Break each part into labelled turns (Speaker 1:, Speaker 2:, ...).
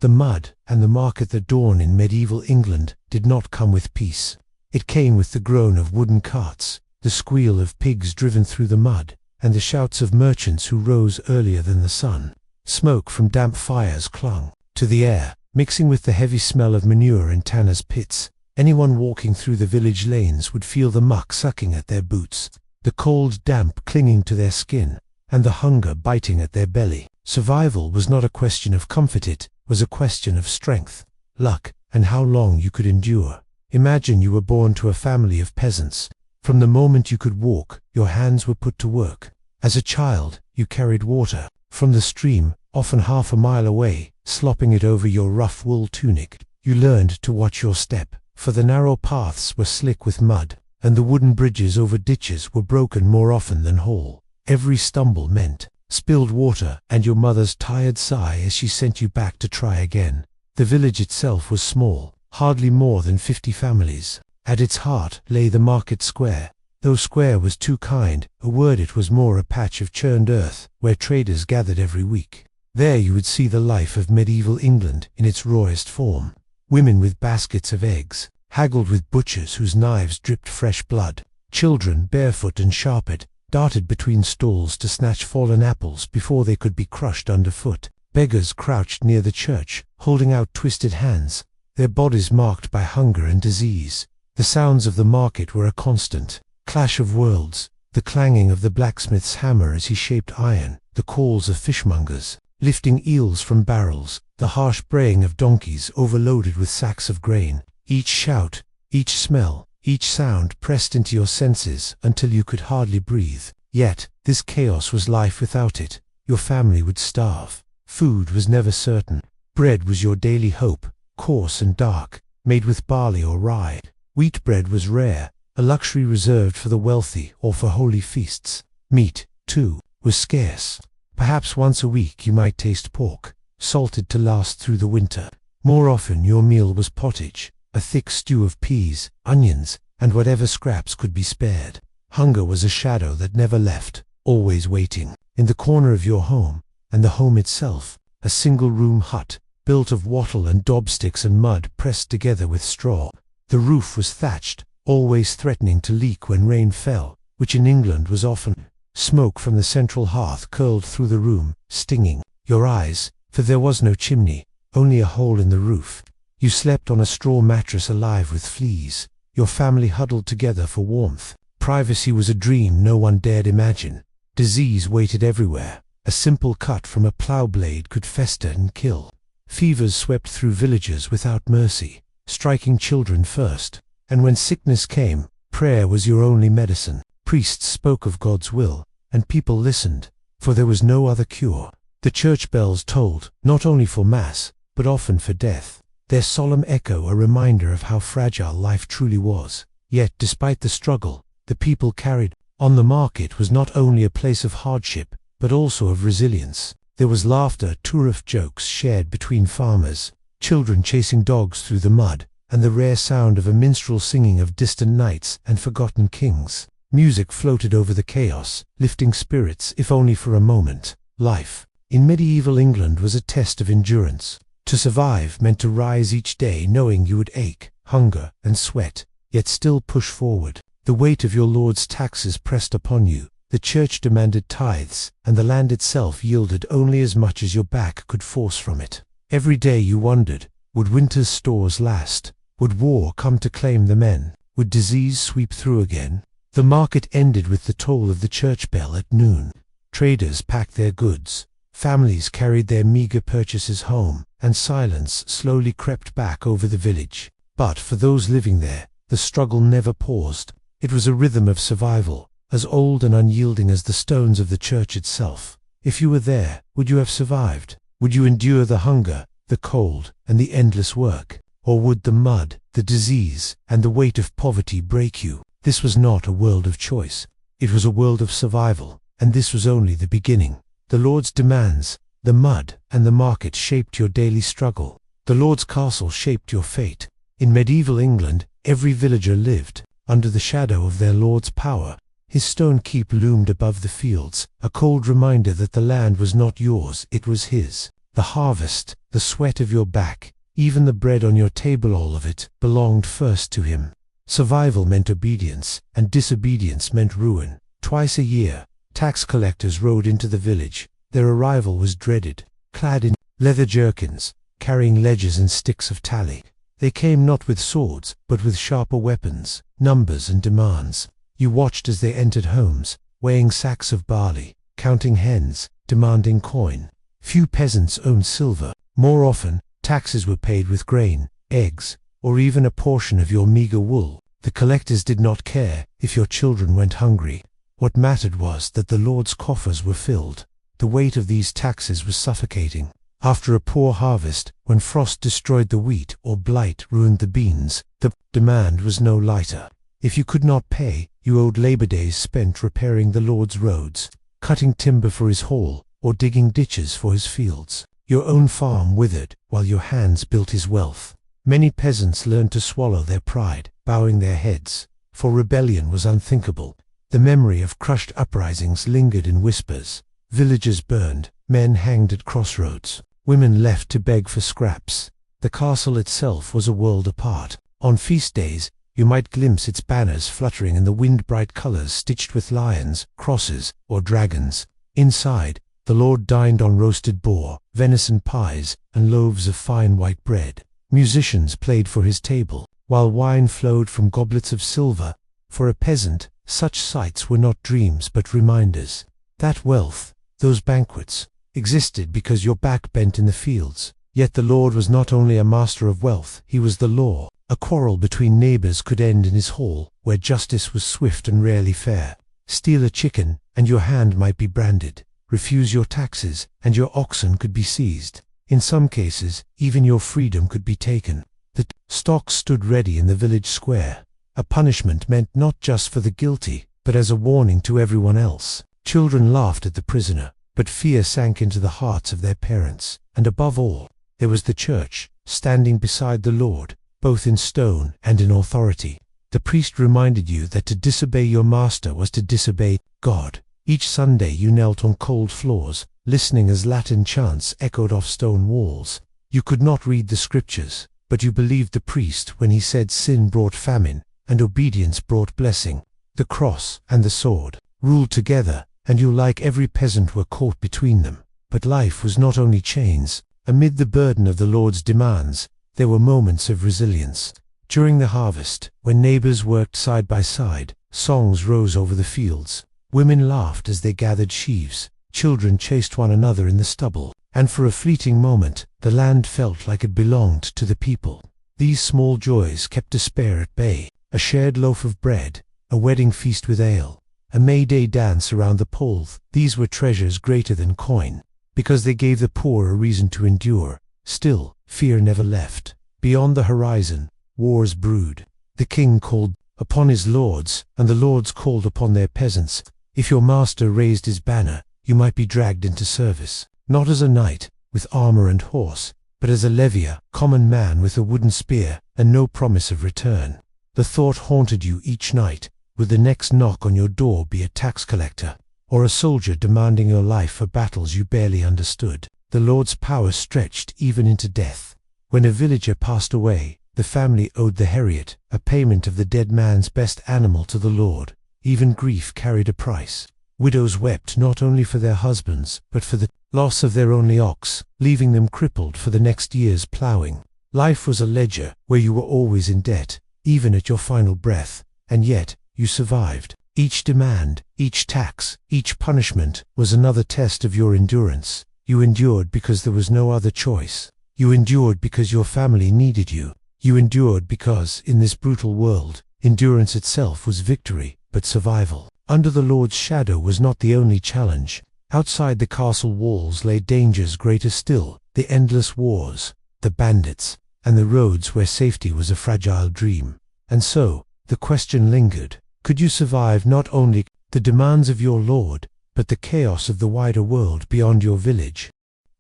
Speaker 1: The mud and the market at dawn in medieval England did not come with peace. It came with the groan of wooden carts, the squeal of pigs driven through the mud, and the shouts of merchants who rose earlier than the sun. Smoke from damp fires clung to the air, mixing with the heavy smell of manure in tanners' pits. Anyone walking through the village lanes would feel the muck sucking at their boots, the cold damp clinging to their skin, and the hunger biting at their belly. Survival was not a question of comfort, it was a question of strength, luck, and how long you could endure. Imagine you were born to a family of peasants. From the moment you could walk, your hands were put to work. As a child, you carried water from the stream, often half a mile away, slopping it over your rough wool tunic. You learned to watch your step, for the narrow paths were slick with mud, and the wooden bridges over ditches were broken more often than whole. Every stumble meant spilled water and your mother's tired sigh as she sent you back to try again. The village itself was small, hardly more than 50 families. At its heart lay the market square. Though square was too kind a word, it was more a patch of churned earth where traders gathered every week. There you would see the life of medieval England in its rawest form. Women with baskets of eggs haggled with butchers whose knives dripped fresh blood. Children, barefoot and sharped, darted between stalls to snatch fallen apples before they could be crushed underfoot. Beggars crouched near the church, holding out twisted hands, their bodies marked by hunger and disease. The sounds of the market were a constant clash of worlds, the clanging of the blacksmith's hammer as he shaped iron, the calls of fishmongers lifting eels from barrels, the harsh braying of donkeys overloaded with sacks of grain. Each shout, each smell, each sound pressed into your senses until you could hardly breathe. Yet, this chaos was life without it. Your family would starve. Food was never certain. Bread was your daily hope, coarse and dark, made with barley or rye. Wheat bread was rare, a luxury reserved for the wealthy or for holy feasts. Meat, too, was scarce. Perhaps once a week you might taste pork, salted to last through the winter. More often your meal was pottage, a thick stew of peas, onions, and whatever scraps could be spared. Hunger was a shadow that never left, always waiting. In the corner of your home, and the home itself, a single-room hut, built of wattle and dobsticks and mud pressed together with straw. The roof was thatched, always threatening to leak when rain fell, which in England was often. Smoke from the central hearth curled through the room, stinging your eyes, for there was no chimney, only a hole in the roof. You slept on a straw mattress alive with fleas, your family huddled together for warmth. Privacy was a dream no one dared imagine. Disease waited everywhere. A simple cut from a plough blade could fester and kill. Fevers swept through villages without mercy, striking children first. And when sickness came, prayer was your only medicine. Priests spoke of God's will, and people listened, for there was no other cure. The church bells tolled, not only for Mass, but often for death, their solemn echo a reminder of how fragile life truly was. Yet, despite the struggle, the people carried on. The market was not only a place of hardship, but also of resilience. There was laughter, tourist jokes shared between farmers, children chasing dogs through the mud, and the rare sound of a minstrel singing of distant knights and forgotten kings. Music floated over the chaos, lifting spirits if only for a moment. Life in medieval England was a test of endurance. To survive meant to rise each day knowing you would ache, hunger, and sweat, yet still push forward. The weight of your Lord's taxes pressed upon you. The church demanded tithes, and the land itself yielded only as much as your back could force from it. Every day you wondered, would winter's stores last? Would war come to claim the men? Would disease sweep through again? The market ended with the toll of the church bell at noon. Traders packed their goods. Families carried their meager purchases home, and silence slowly crept back over the village. But for those living there, the struggle never paused. It was a rhythm of survival, as old and unyielding as the stones of the church itself. If you were there, would you have survived? Would you endure the hunger, the cold, and the endless work? Or would the mud, the disease, and the weight of poverty break you? This was not a world of choice. It was a world of survival, and this was only the beginning. The Lord's demands, the mud, and the market shaped your daily struggle. The Lord's castle shaped your fate. In medieval England, every villager lived under the shadow of their Lord's power. His stone keep loomed above the fields, a cold reminder that the land was not yours, it was his. The harvest, the sweat of your back, even the bread on your table, all of it belonged first to him. Survival meant obedience, and disobedience meant ruin. Twice a year, tax collectors rode into the village. Their arrival was dreaded. Clad in leather jerkins, carrying ledgers and sticks of tally. They came not with swords, but with sharper weapons, numbers and demands. You watched as they entered homes, weighing sacks of barley, counting hens, demanding coin. Few peasants owned silver. More often, taxes were paid with grain, eggs, or even a portion of your meager wool. The collectors did not care if your children went hungry. What mattered was that the Lord's coffers were filled. The weight of these taxes was suffocating. After a poor harvest, when frost destroyed the wheat or blight ruined the beans, the demand was no lighter. If you could not pay, you owed labor days spent repairing the Lord's roads, cutting timber for his hall, or digging ditches for his fields. Your own farm withered, while your hands built his wealth. Many peasants learned to swallow their pride, bowing their heads, for rebellion was unthinkable. The memory of crushed uprisings lingered in whispers. Villages burned, men hanged at crossroads, women left to beg for scraps. The castle itself was a world apart. On feast days, you might glimpse its banners fluttering in the wind-bright colors stitched with lions, crosses, or dragons. Inside, the Lord dined on roasted boar, venison pies, and loaves of fine white bread. Musicians played for his table, while wine flowed from goblets of silver. For a peasant, such sights were not dreams but reminders. That wealth, those banquets, existed because your back bent in the fields. Yet the Lord was not only a master of wealth, he was the law. A quarrel between neighbors could end in his hall, where justice was swift and rarely fair. Steal a chicken, and your hand might be branded. Refuse your taxes, and your oxen could be seized. In some cases, even your freedom could be taken. The stalk stood ready in the village square, a punishment meant not just for the guilty, but as a warning to everyone else. Children laughed at the prisoner, but fear sank into the hearts of their parents. And above all, there was the church, standing beside the Lord, both in stone and in authority. The priest reminded you that to disobey your master was to disobey God. Each Sunday you knelt on cold floors, listening as Latin chants echoed off stone walls. You could not read the scriptures, but you believed the priest when he said sin brought famine, and obedience brought blessing. The cross and the sword ruled together, and you, like every peasant, were caught between them. But life was not only chains. Amid the burden of the Lord's demands, there were moments of resilience. During the harvest, when neighbors worked side by side, songs rose over the fields. Women laughed as they gathered sheaves. Children chased one another in the stubble. And for a fleeting moment, the land felt like it belonged to the people. These small joys kept despair at bay. A shared loaf of bread, a wedding feast with ale, a May Day dance around the pole. These were treasures greater than coin, because they gave the poor a reason to endure. Still, fear never left. Beyond the horizon, wars brewed. The king called upon his lords, and the lords called upon their peasants. If your master raised his banner, you might be dragged into service, not as a knight, with armor and horse, but as a levier, common man with a wooden spear, and no promise of return. The thought haunted you each night. Would the next knock on your door be a tax collector, or a soldier demanding your life for battles you barely understood? The Lord's power stretched even into death. When a villager passed away, the family owed the heriot, a payment of the dead man's best animal, to the Lord. Even grief carried a price. Widows wept not only for their husbands, but for the loss of their only ox, leaving them crippled for the next year's ploughing. Life was a ledger where you were always in debt, even at your final breath, and yet you survived. Each demand, each tax, each punishment was another test of your endurance. You endured because there was no other choice. You endured because your family needed you. You endured because, in this brutal world, endurance itself was victory, but survival. Under the Lord's shadow was not the only challenge. Outside the castle walls lay dangers greater still, the endless wars, the bandits, and the roads where safety was a fragile dream. And so, the question lingered. Could you survive not only the demands of your Lord, but the chaos of the wider world beyond your village?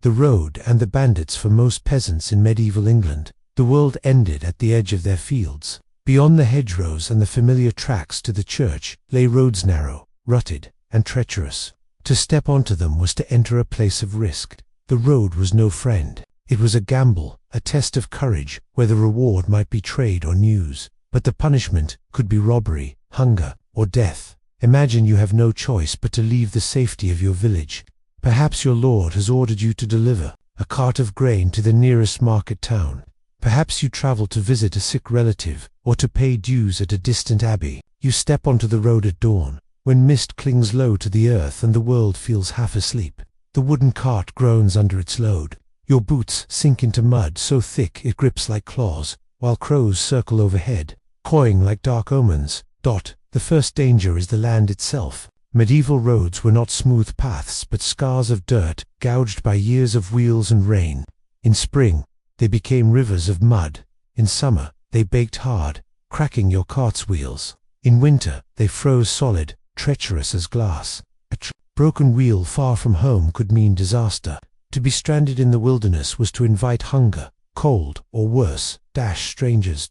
Speaker 1: The road and the bandits for most peasants in medieval England. The world ended at the edge of their fields. Beyond the hedgerows and the familiar tracks to the church lay roads narrow, rutted, and treacherous. To step onto them was to enter a place of risk. The road was no friend. It was a gamble, a test of courage, where the reward might be trade or news. But the punishment could be robbery, hunger, or death. Imagine you have no choice but to leave the safety of your village. Perhaps your lord has ordered you to deliver a cart of grain to the nearest market town. Perhaps you travel to visit a sick relative, or to pay dues at a distant abbey. You step onto the road at dawn, when mist clings low to the earth and the world feels half asleep. The wooden cart groans under its load. Your boots sink into mud so thick it grips like claws, while crows circle overhead, cawing like dark omens. The first danger is the land itself. Medieval roads were not smooth paths but scars of dirt, gouged by years of wheels and rain. In spring, they became rivers of mud. In summer, they baked hard, cracking your cart's wheels. In winter, they froze solid, treacherous as glass. A broken wheel far from home could mean disaster. To be stranded in the wilderness was to invite hunger, cold, or worse, strangers.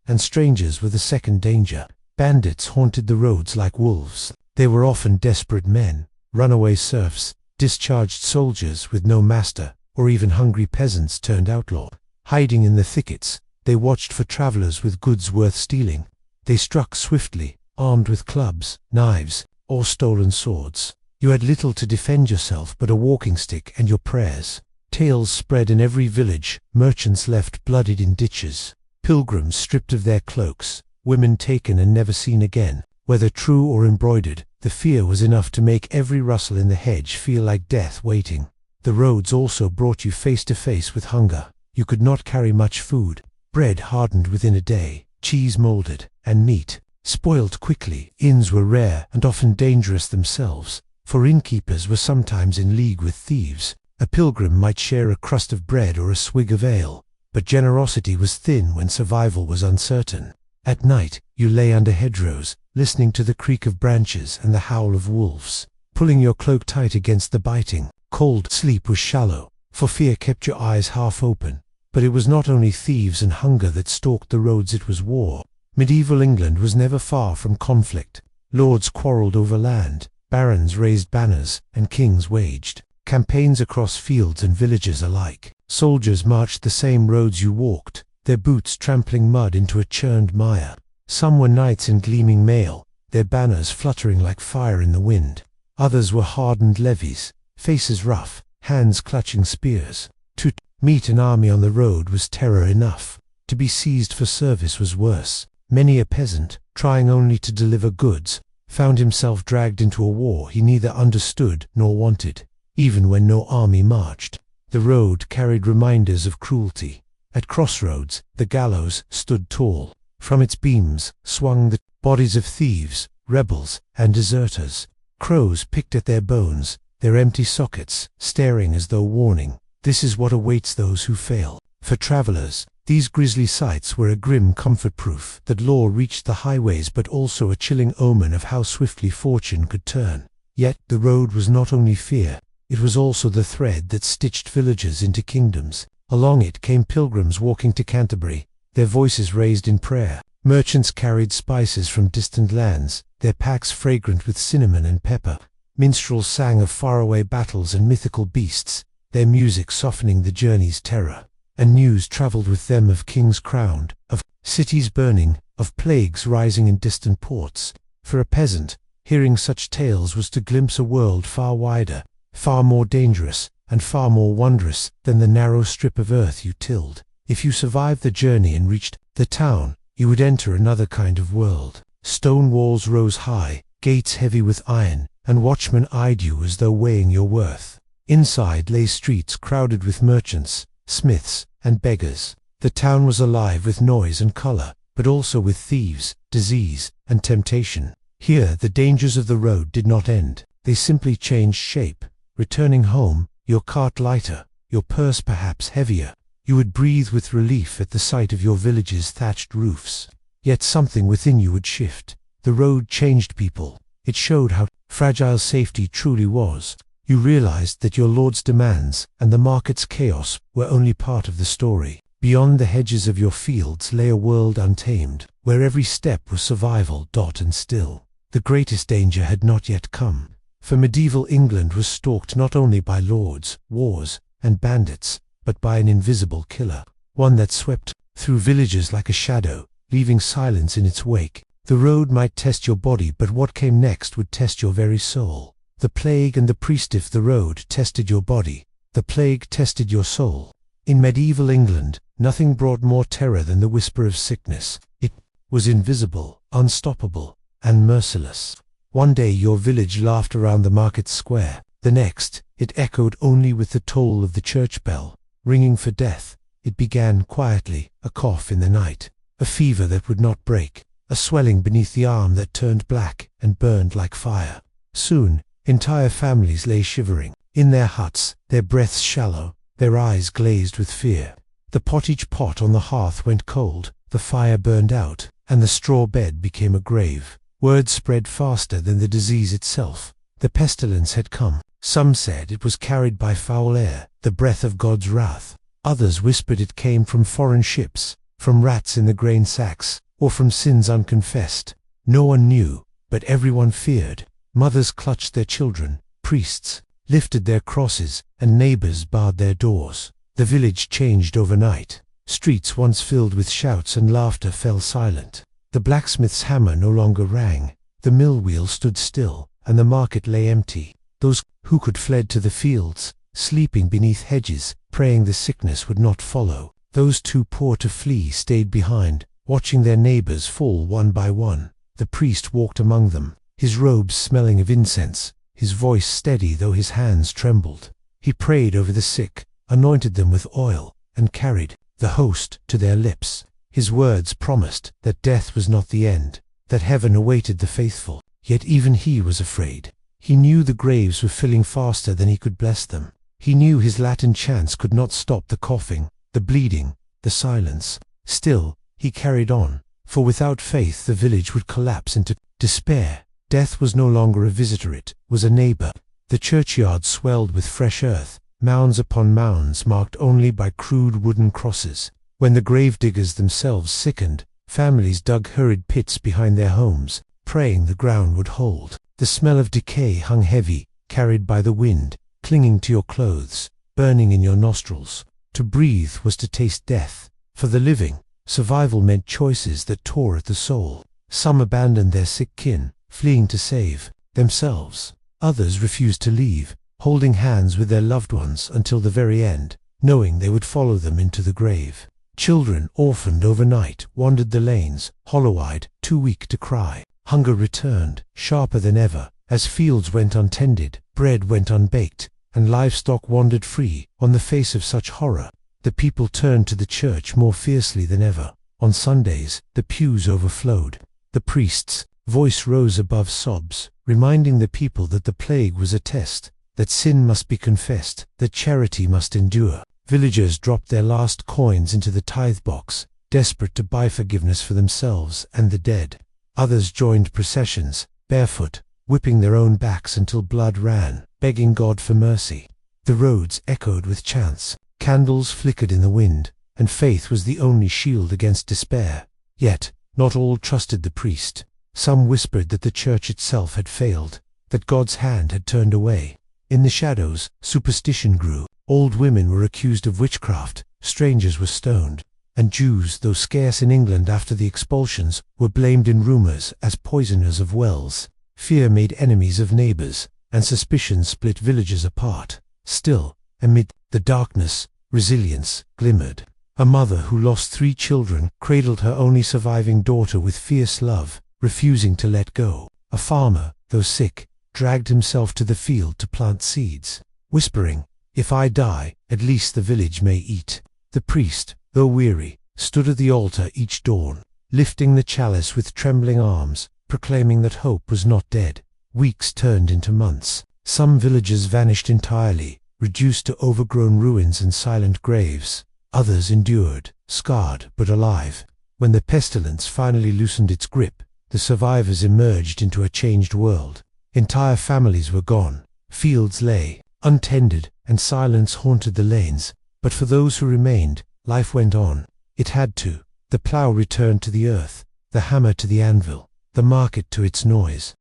Speaker 1: And strangers were the second danger. Bandits haunted the roads like wolves. They were often desperate men, runaway serfs, discharged soldiers with no master, or even hungry peasants turned outlaw. Hiding in the thickets, they watched for travelers with goods worth stealing. They struck swiftly, armed with clubs, knives, or stolen swords. You had little to defend yourself but a walking stick and your prayers. Tales spread in every village, merchants left bloodied in ditches, pilgrims stripped of their cloaks, women taken and never seen again. Whether true or embroidered, the fear was enough to make every rustle in the hedge feel like death waiting. The roads also brought you face to face with hunger. You could not carry much food. Bread hardened within a day, cheese molded, and meat spoiled quickly. Inns were rare and often dangerous themselves, for innkeepers were sometimes in league with thieves. A pilgrim might share a crust of bread or a swig of ale, but generosity was thin when survival was uncertain. At night, you lay under hedgerows, listening to the creak of branches and the howl of wolves. Pulling your cloak tight against the biting, cold sleep was shallow, for fear kept your eyes half open. But it was not only thieves and hunger that stalked the roads, it was war. Medieval England was never far from conflict. Lords quarreled over land, barons raised banners, and kings waged campaigns across fields and villages alike. Soldiers marched the same roads you walked, their boots trampling mud into a churned mire. Some were knights in gleaming mail, their banners fluttering like fire in the wind. Others were hardened levies, faces rough, hands clutching spears. To meet an army on the road was terror enough. To be seized for service was worse. Many a peasant, trying only to deliver goods, found himself dragged into a war he neither understood nor wanted. Even when no army marched, the road carried reminders of cruelty. At crossroads, the gallows stood tall. From its beams swung the bodies of thieves, rebels, and deserters. Crows picked at their bones, their empty sockets, staring as though warning, "This is what awaits those who fail." For travelers, these grisly sights were a grim comfort proof that law reached the highways, but also a chilling omen of how swiftly fortune could turn. Yet the road was not only fear, it was also the thread that stitched villages into kingdoms. Along it came pilgrims walking to Canterbury, their voices raised in prayer. Merchants carried spices from distant lands, their packs fragrant with cinnamon and pepper. Minstrels sang of faraway battles and mythical beasts, their music softening the journey's terror. And news travelled with them of kings crowned, of cities burning, of plagues rising in distant ports. For a peasant, hearing such tales was to glimpse a world far wider, far more dangerous, and far more wondrous than the narrow strip of earth you tilled. If you survived the journey and reached the town, you would enter another kind of world. Stone walls rose high, gates heavy with iron, and watchmen eyed you as though weighing your worth. Inside lay streets crowded with merchants, smiths, and beggars. The town was alive with noise and color, but also with thieves, disease, and temptation. Here the dangers of the road did not end. They simply changed shape. Returning home, your cart lighter, your purse perhaps heavier, you would breathe with relief at the sight of your village's thatched roofs. Yet something within you would shift. The road changed people. It showed how fragile safety truly was. You realized that your lord's demands and the market's chaos were only part of the story. Beyond the hedges of your fields lay a world untamed, where every step was survival. And still, the greatest danger had not yet come. For medieval England was stalked not only by lords, wars, and bandits, but by an invisible killer, one that swept through villages like a shadow, leaving silence in its wake. The road might test your body, but what came next would test your very soul. The plague and the priest. If the road tested your body, the plague tested your soul. In medieval England, nothing brought more terror than the whisper of sickness. It was invisible, unstoppable, and merciless. One day your village laughed around the market square. The next, it echoed only with the toll of the church bell, ringing for death. It began quietly, a cough in the night, a fever that would not break, a swelling beneath the arm that turned black and burned like fire. Soon, entire families lay shivering in their huts, their breaths shallow, their eyes glazed with fear. The pottage pot on the hearth went cold, the fire burned out, and the straw bed became a grave. Word spread faster than the disease itself. The pestilence had come. Some said it was carried by foul air, the breath of God's wrath. Others whispered it came from foreign ships, from rats in the grain sacks, or from sins unconfessed. No one knew, but everyone feared. Mothers clutched their children, priests lifted their crosses, and neighbors barred their doors. The village changed overnight. Streets once filled with shouts and laughter fell silent. The blacksmith's hammer no longer rang, the mill wheel stood still, and the market lay empty. Those who could fled to the fields, sleeping beneath hedges, praying the sickness would not follow. Those too poor to flee stayed behind, watching their neighbors fall one by one. The priest walked among them, his robes smelling of incense, his voice steady though his hands trembled. He prayed over the sick, anointed them with oil, and carried the host to their lips. His words promised that death was not the end, that heaven awaited the faithful. Yet even he was afraid. He knew the graves were filling faster than he could bless them. He knew his Latin chants could not stop the coughing, the bleeding, the silence. Still, he carried on, for without faith the village would collapse into despair. Death was no longer a visitor, it was a neighbor. The churchyard swelled with fresh earth, mounds upon mounds marked only by crude wooden crosses. When the gravediggers themselves sickened, families dug hurried pits behind their homes, praying the ground would hold. The smell of decay hung heavy, carried by the wind, clinging to your clothes, burning in your nostrils. To breathe was to taste death. For the living, survival meant choices that tore at the soul. Some abandoned their sick kin, fleeing to save themselves. Others refused to leave, holding hands with their loved ones until the very end, knowing they would follow them into the grave. Children, orphaned overnight, wandered the lanes, hollow-eyed, too weak to cry. Hunger returned, sharper than ever, as fields went untended, bread went unbaked, and livestock wandered free. On the face of such horror, the people turned to the church more fiercely than ever. On Sundays, the pews overflowed. The priest's voice rose above sobs, reminding the people that the plague was a test, that sin must be confessed, that charity must endure. Villagers dropped their last coins into the tithe box, desperate to buy forgiveness for themselves and the dead. Others joined processions, barefoot, whipping their own backs until blood ran, begging God for mercy. The roads echoed with chants, candles flickered in the wind, and faith was the only shield against despair. Yet, not all trusted the priest. Some whispered that the church itself had failed, that God's hand had turned away. In the shadows, superstition grew. Old women were accused of witchcraft, strangers were stoned, and Jews, though scarce in England after the expulsions, were blamed in rumours as poisoners of wells. Fear made enemies of neighbours, and suspicion split villages apart. Still, amid the darkness, resilience glimmered. A mother who lost 3 children cradled her only surviving daughter with fierce love, refusing to let go. A farmer, though sick, dragged himself to the field to plant seeds, whispering, "If I die, at least the village may eat." The priest, though weary, stood at the altar each dawn, lifting the chalice with trembling arms, proclaiming that hope was not dead. Weeks turned into months. Some villages vanished entirely, reduced to overgrown ruins and silent graves. Others endured, scarred but alive. When the pestilence finally loosened its grip, the survivors emerged into a changed world. Entire families were gone. Fields lay untended, and silence haunted the lanes. But for those who remained, life went on. It had to. The plough returned to the earth, the hammer to the anvil, the market to its noise.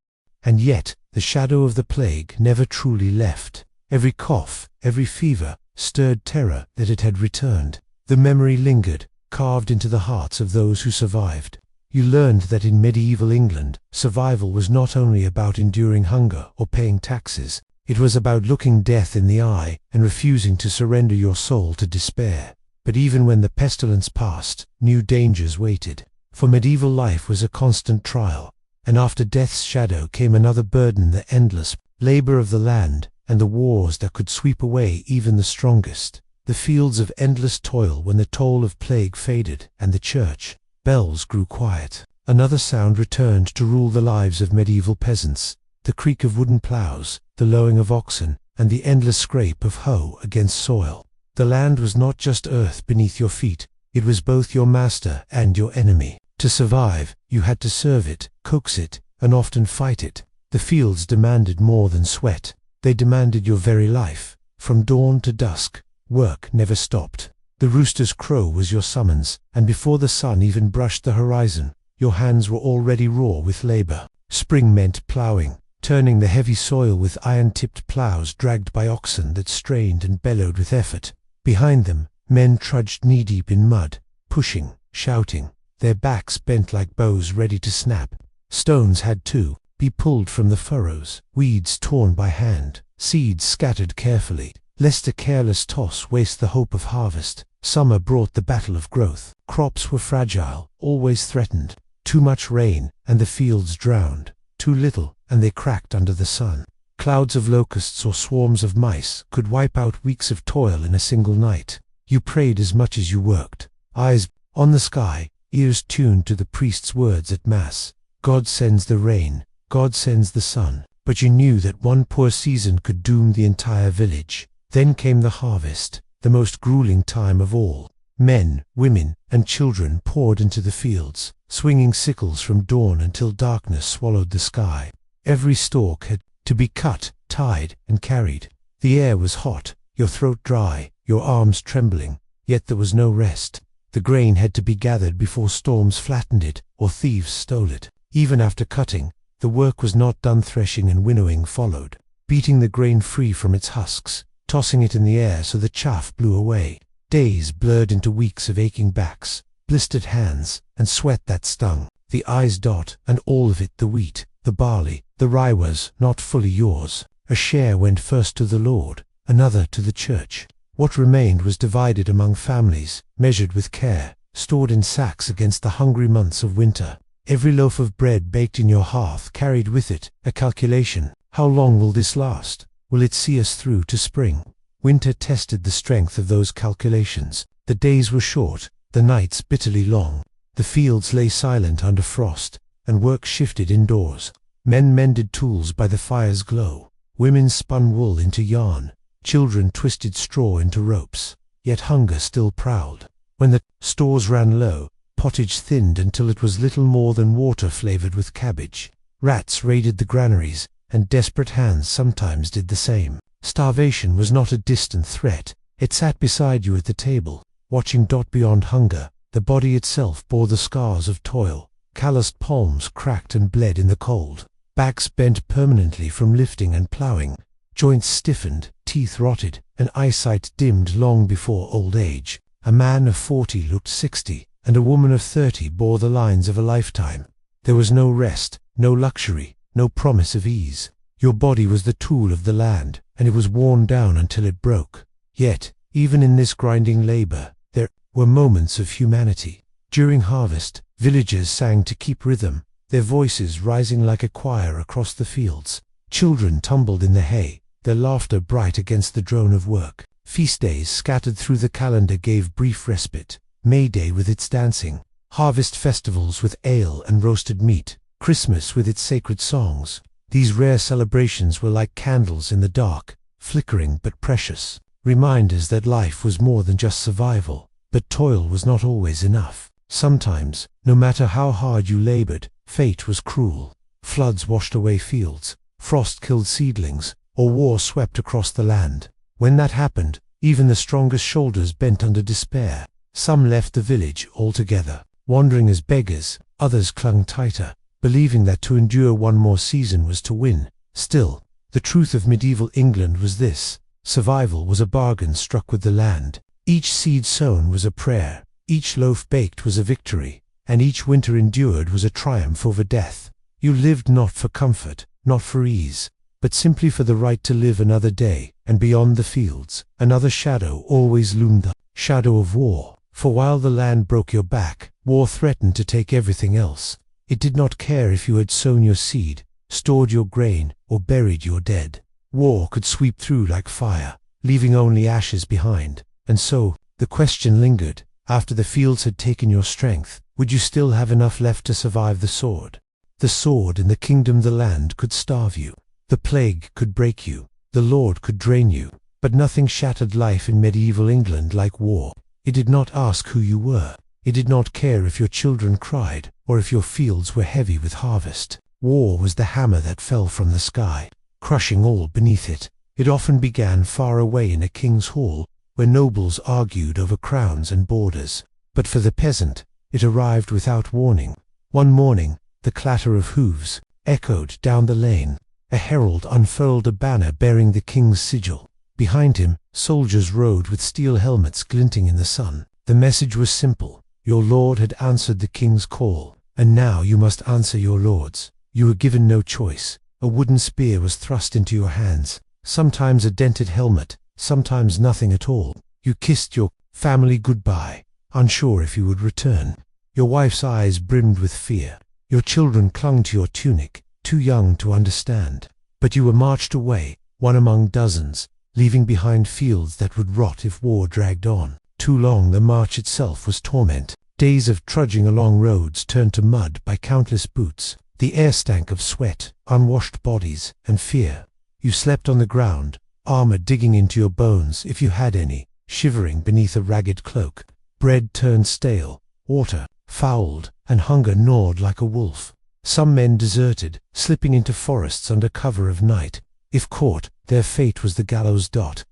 Speaker 1: And yet, the shadow of the plague never truly left. Every cough, every fever, stirred terror that it had returned. The memory lingered, carved into the hearts of those who survived. You learned that in medieval England, survival was not only about enduring hunger or paying taxes. It was about looking death in the eye and refusing to surrender your soul to despair. But even when the pestilence passed, new dangers waited. For medieval life was a constant trial, and after death's shadow came another burden, the endless labor of the land and the wars that could sweep away even the strongest. The fields of endless toil when the toll of plague faded and the church bells grew quiet. Another sound returned to rule the lives of medieval peasants, the creak of wooden plows, the lowing of oxen, and the endless scrape of hoe against soil. The land was not just earth beneath your feet, it was both your master and your enemy. To survive, you had to serve it, coax it, and often fight it. The fields demanded more than sweat, they demanded your very life. From dawn to dusk, work never stopped. The rooster's crow was your summons, and before the sun even brushed the horizon, your hands were already raw with labor. Spring meant plowing, turning the heavy soil with iron-tipped plows dragged by oxen that strained and bellowed with effort. Behind them, men trudged knee-deep in mud, pushing, shouting, their backs bent like bows ready to snap. Stones had to be pulled from the furrows, weeds torn by hand, seeds scattered carefully, lest a careless toss waste the hope of harvest. Summer brought the battle of growth. Crops were fragile, always threatened. Too much rain, and the fields drowned. Too little, and they cracked under the sun. Clouds of locusts or swarms of mice could wipe out weeks of toil in a single night. You prayed as much as you worked, eyes on the sky, ears tuned to the priest's words at Mass. God sends the rain, God sends the sun. But you knew that one poor season could doom the entire village. Then came the harvest, the most grueling time of all. Men, women, and children poured into the fields, swinging sickles from dawn until darkness swallowed the sky. Every stalk had to be cut, tied, and carried. The air was hot, your throat dry, your arms trembling, yet there was no rest. The grain had to be gathered before storms flattened it or thieves stole it. Even after cutting, the work was not done. Threshing and winnowing followed, beating the grain free from its husks, tossing it in the air so the chaff blew away. Days blurred into weeks of aching backs, blistered hands, and sweat that stung. The eyes dot, and all of it, the wheat, the barley, the rye, was not fully yours. A share went first to the Lord, another to the church. What remained was divided among families, measured with care, stored in sacks against the hungry months of winter. Every loaf of bread baked in your hearth carried with it a calculation. How long will this last? Will it see us through to spring? Winter tested the strength of those calculations. The days were short, the nights bitterly long. The fields lay silent under frost, and work shifted indoors. Men mended tools by the fire's glow. Women spun wool into yarn. Children twisted straw into ropes. Yet hunger still prowled. When the stores ran low, pottage thinned until it was little more than water flavored with cabbage. Rats raided the granaries, and desperate hands sometimes did the same. Starvation was not a distant threat. It sat beside you at the table, watching. Beyond hunger, the body itself bore the scars of toil. Calloused palms cracked and bled in the cold. Backs bent permanently from lifting and plowing. Joints stiffened, teeth rotted, and eyesight dimmed long before old age. A man of 40 looked 60, and a woman of 30 bore the lines of a lifetime. There was no rest, no luxury, no promise of ease. Your body was the tool of the land, and it was worn down until it broke. Yet, even in this grinding labor, there were moments of humanity. During harvest, villagers sang to keep rhythm, their voices rising like a choir across the fields. Children tumbled in the hay, their laughter bright against the drone of work. Feast days scattered through the calendar gave brief respite. May Day with its dancing, harvest festivals with ale and roasted meat, Christmas with its sacred songs. These rare celebrations were like candles in the dark, flickering but precious, reminders that life was more than just survival. But toil was not always enough. Sometimes, no matter how hard you labored, fate was cruel. Floods washed away fields, frost killed seedlings, or war swept across the land. When that happened, even the strongest shoulders bent under despair. Some left the village altogether, wandering as beggars. Others clung tighter, believing that to endure one more season was to win. Still, the truth of medieval England was this: Survival was a bargain struck with the land. Each seed sown was a prayer, each loaf baked was a victory, and each winter endured was a triumph over death. You lived not for comfort, not for ease, but simply for the right to live another day, and beyond the fields, another shadow always loomed, the shadow of war. For while the land broke your back, war threatened to take everything else. It did not care if you had sown your seed, stored your grain, or buried your dead. War could sweep through like fire, leaving only ashes behind. And so, the question lingered, after the fields had taken your strength, would you still have enough left to survive the sword? The sword in the kingdom, the land could starve you. The plague could break you. The Lord could drain you. But nothing shattered life in medieval England like war. It did not ask who you were. It did not care if your children cried, or if your fields were heavy with harvest. War was the hammer that fell from the sky, crushing all beneath it. It often began far away in a king's hall, where nobles argued over crowns and borders. But for the peasant, it arrived without warning. One morning, the clatter of hooves echoed down the lane. A herald unfurled a banner bearing the king's sigil. Behind him, soldiers rode with steel helmets glinting in the sun. The message was simple. Your lord had answered the king's call, and now you must answer your lord's. You were given no choice. A wooden spear was thrust into your hands, sometimes a dented helmet, sometimes nothing at all. You kissed your family goodbye, unsure if you would return. Your wife's eyes brimmed with fear. Your children clung to your tunic, too young to understand. But you were marched away, one among dozens, leaving behind fields that would rot if war dragged on. Too long the march itself was torment. Days of trudging along roads turned to mud by countless boots. The air stank of sweat, unwashed bodies, and fear. You slept on the ground, armor digging into your bones if you had any, shivering beneath a ragged cloak. Bread turned stale, water fouled, and hunger gnawed like a wolf. Some men deserted, slipping into forests under cover of night. If caught, their fate was the gallows.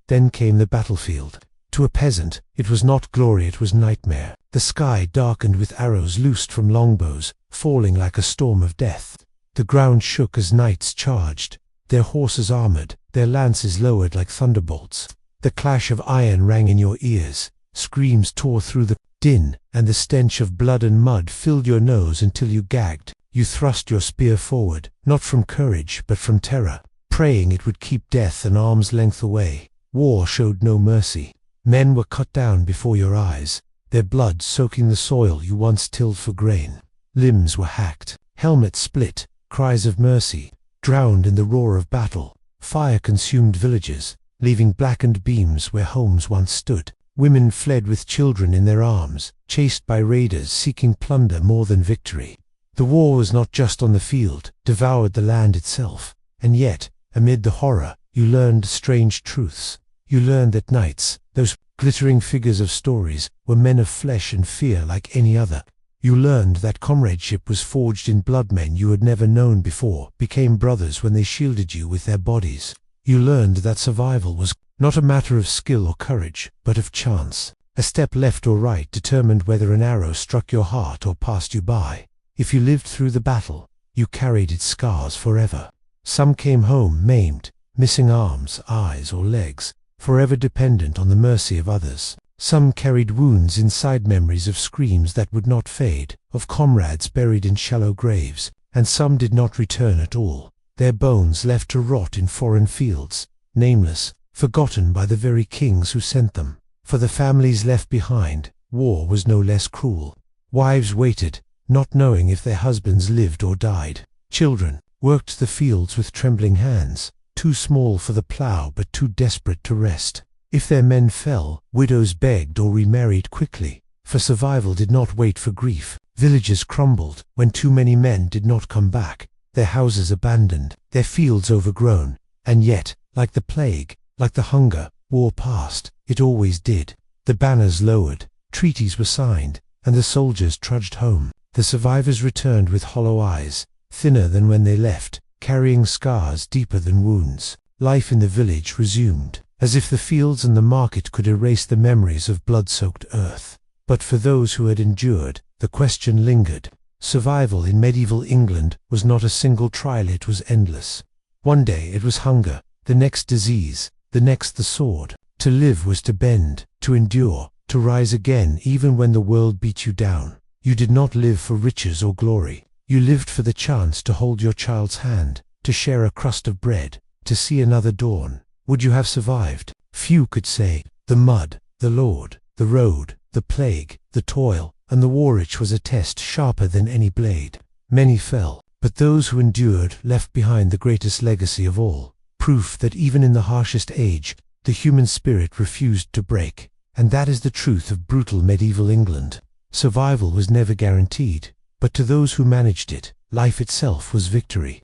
Speaker 1: Then came the battlefield. To a peasant, it was not glory, it was nightmare. The sky darkened with arrows loosed from longbows, falling like a storm of death. The ground shook as knights charged, their horses armored, their lances lowered like thunderbolts. The clash of iron rang in your ears, screams tore through the din, and the stench of blood and mud filled your nose until you gagged. You thrust your spear forward, not from courage but from terror, praying it would keep death an arm's length away. War showed no mercy. Men were cut down before your eyes, their blood soaking the soil you once tilled for grain. Limbs were hacked, helmets split, cries of mercy drowned in the roar of battle. Fire consumed villages, leaving blackened beams where homes once stood. Women fled with children in their arms, chased by raiders seeking plunder more than victory. The war was not just on the field, devoured the land itself. And yet, amid the horror, you learned strange truths. You learned that knights, those glittering figures of stories, were men of flesh and fear like any other. You learned that comradeship was forged in blood. Men you had never known before became brothers when they shielded you with their bodies. You learned that survival was not a matter of skill or courage, but of chance. A step left or right determined whether an arrow struck your heart or passed you by. If you lived through the battle, you carried its scars forever. Some came home maimed, missing arms, eyes, or legs, forever dependent on the mercy of others. Some carried wounds inside, memories of screams that would not fade, of comrades buried in shallow graves, and some did not return at all, their bones left to rot in foreign fields, nameless, forgotten by the very kings who sent them. For the families left behind, war was no less cruel. Wives waited, not knowing if their husbands lived or died. Children worked the fields with trembling hands, too small for the plough but too desperate to rest. If their men fell, widows begged or remarried quickly, for survival did not wait for grief. Villages crumbled when too many men did not come back, their houses abandoned, their fields overgrown. And yet, like the plague, like the hunger, war passed. It always did. The banners lowered, treaties were signed, and the soldiers trudged home. The survivors returned with hollow eyes, thinner than when they left, carrying scars deeper than wounds. Life in the village resumed, as if the fields and the market could erase the memories of blood-soaked earth. But for those who had endured, the question lingered. Survival in medieval England was not a single trial, it was endless. One day it was hunger, the next disease, the next the sword. To live was to bend, to endure, to rise again even when the world beat you down. You did not live for riches or glory. You lived for the chance to hold your child's hand, to share a crust of bread, to see another dawn. Would you have survived? Few could say. The mud, the Lord, the road, the plague, the toil, and the war itch was a test sharper than any blade. Many fell, but those who endured left behind the greatest legacy of all, proof that even in the harshest age, the human spirit refused to break. And that is the truth of brutal medieval England. Survival was never guaranteed, but to those who managed it, life itself was victory.